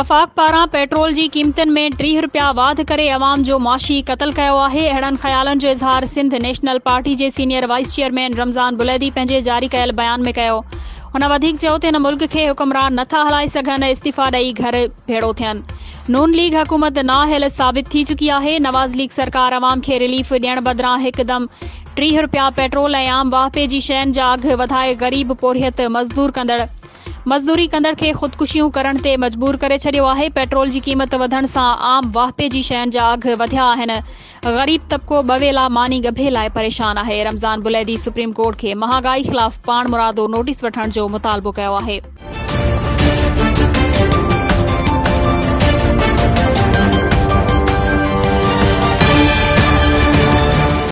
वफ़ाक़ पारां पेट्रोल जी क़ीमतुनि में 30 रुपया वाध करे अवाम जो माशी क़त्ल कयो आहे। अहिड़नि ख़्यालनि जो इज़हार सिंध नेशनल पार्टी जे सीनियर वाइस चेयरमैन रमज़ान बुलैदी पंहिंजे जारी कयल बयान में कयो। हुन वधीक चयो त हिन मुल्क खे हुक्मरान नथा हलाए सघनि, इस्तीफ़ा ॾेई घर भेड़ो थियनि। नून लीग हुकूमत नाअहल साबित थी चुकी आहे। नवाज़ लीग सरकार अवाम खे रिलीफ ॾियण बदिरां हिकदम 30 रुपया पेट्रोल ऐं आम वाहपे जी शयुनि जा अघ वधाए ग़रीब पोरियत मज़दूरी कंदड़ खे ख़ुदकुशियूं करण ते मजबूर करे छॾियो आहे। पेट्रोल जी क़ीमत वधण सां आम वाहपे जी शयुनि जा अघ वधिया आहिनि। ग़रीब तबिको बवेला मानी गभे लाइ परेशान आहे। रमज़ान बुलैदी सुप्रीम कोर्ट खे महागाई ख़िलाफ़ पाण मुरादो नोटिस वठण जो मुतालबो कयो आहे।